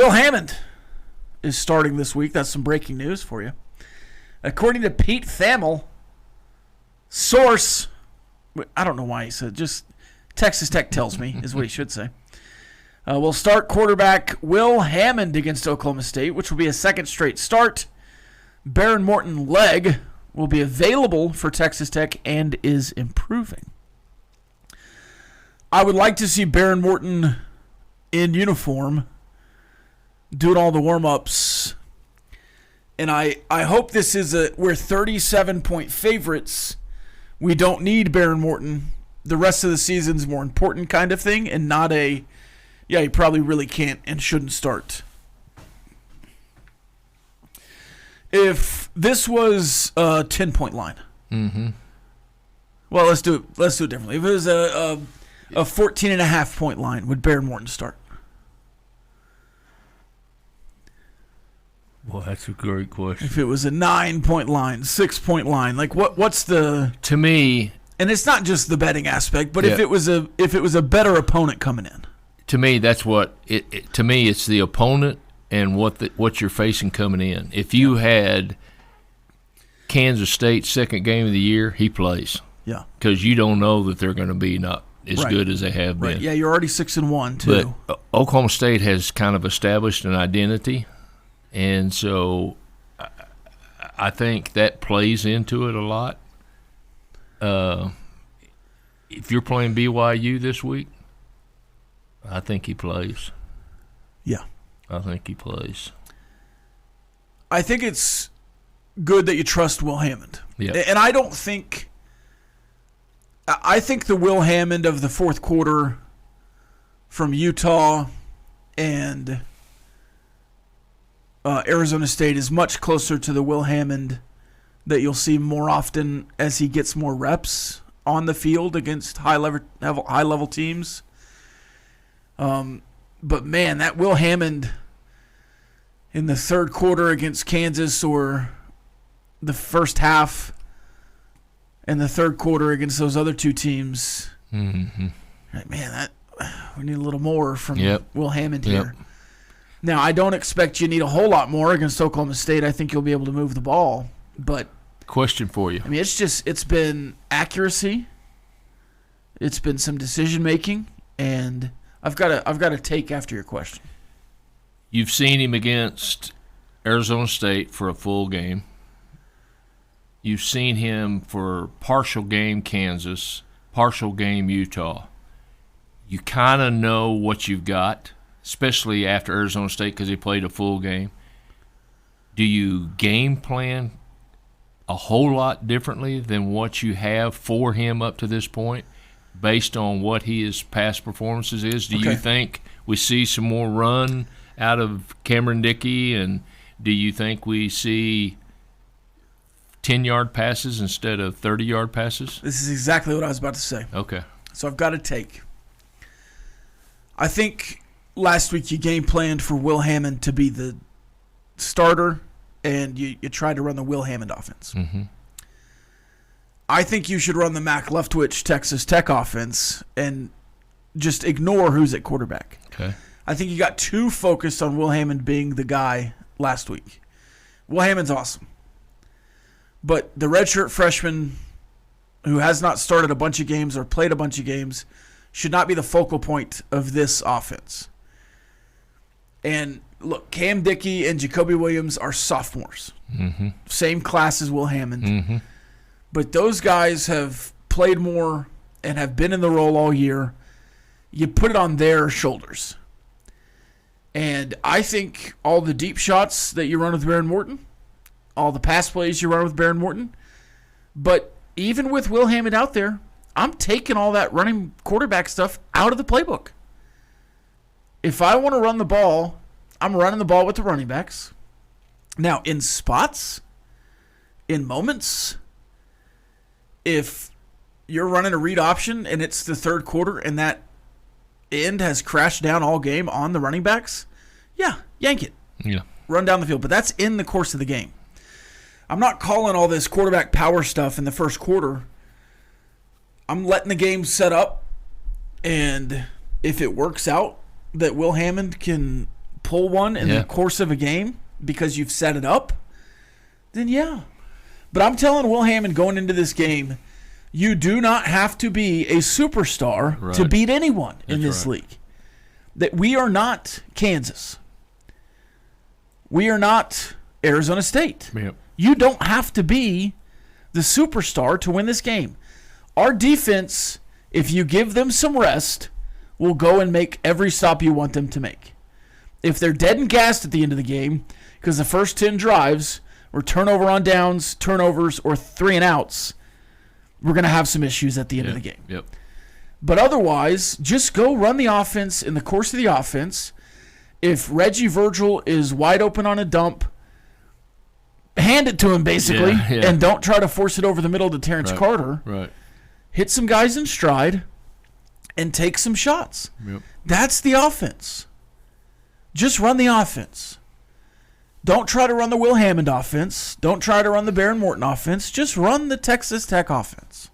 Will Hammond is starting this week. That's some breaking news for you. According to Pete Thamel, source, I don't know why he said, just Texas Tech tells me is what he should say. Will start quarterback Will Hammond against Oklahoma State, which will be a second straight start. Baron Morton leg will be available for Texas Tech and is improving. I would like to see Baron Morton in uniform doing all the warm-ups. And I hope this is we're 37-point favorites. We don't need Baron Morton. The rest of the season's more important kind of thing, and not a, yeah, you probably really can't and shouldn't start. If this was a 10-point line, well, let's do it differently. If it was a 14.5-point line, would Baron Morton start? Well, that's a great question. If it was a 9-point line, 6-point line, like what's the? To me, and it's not just the betting aspect, but if it was a better opponent coming in. To me, that's what it. To me, it's the opponent and what you're facing coming in. If you had Kansas State second game of the year, he plays. Yeah. Because you don't know that they're going to be not as good as they have been. Yeah, you're already 6-1 too. But Oklahoma State has kind of established an identity. And so I think that plays into it a lot. If you're playing BYU this week, I think he plays. Yeah. I think he plays. I think it's good that you trust Will Hammond. Yeah. And I think the Will Hammond of the fourth quarter from Utah and Arizona State is much closer to the Will Hammond that you'll see more often as he gets more reps on the field against high level teams. But man, that Will Hammond in the third quarter against Kansas, or the first half and the third quarter against those other two teams, man, that we need a little more from Will Hammond here. Now, I don't expect you need a whole lot more against Oklahoma State. I think you'll be able to move the ball. But question for you. I mean, it's been accuracy. It's been some decision making, and I've got a take after your question. You've seen him against Arizona State for a full game. You've seen him for partial game Kansas, partial game Utah. You kind of know what you've got, especially after Arizona State because he played a full game. Do you game plan a whole lot differently than what you have for him up to this point based on what his past performances is? Do you think we see some more run out of Cameron Dickey, and do you think we see 10-yard passes instead of 30-yard passes? This is exactly what I was about to say. Okay. So I've got a take. I think last week you game planned for Will Hammond to be the starter, and you tried to run the Will Hammond offense. I think you should run the Mac Leftwich Texas Tech offense and just ignore who's at quarterback. Okay. I think you got too focused on Will Hammond being the guy last week. Will Hammond's awesome. But the redshirt freshman who has not started a bunch of games or played a bunch of games should not be the focal point of this offense. And look, Cam Dickey and Jacoby Williams are sophomores. Same class as Will Hammond. But those guys have played more and have been in the role all year. You put it on their shoulders. And I think all the deep shots that you run with Baron Morton, all the pass plays you run with Baron Morton, but even with Will Hammond out there, I'm taking all that running quarterback stuff out of the playbook. If I want to run the ball, I'm running the ball with the running backs. Now, in spots, in moments, if you're running a read option and it's the third quarter and that end has crashed down all game on the running backs, yeah, yank it. Yeah. Run down the field. But that's in the course of the game. I'm not calling all this quarterback power stuff in the first quarter. I'm letting the game set up, and if it works out that Will Hammond can pull one in Yeah. the course of a game because you've set it up, then yeah. But I'm telling Will Hammond going into this game, you do not have to be a superstar to beat anyone in this league. That we are not Kansas. We are not Arizona State. Yep. You don't have to be the superstar to win this game. Our defense, if you give them some rest, will go and make every stop you want them to make. If they're dead and gassed at the end of the game, because the first 10 drives were turnover on downs, turnovers, or 3 and outs, we're going to have some issues at the end of the game. Yep. But otherwise, just go run the offense in the course of the offense. If Reggie Virgil is wide open on a dump, hand it to him basically, and don't try to force it over the middle to Terrence Carter. Right. Hit some guys in stride and take some shots. Yep. That's the offense. Just run the offense. Don't try to run the Will Hammond offense. Don't try to run the Baron Morton offense. Just run the Texas Tech offense.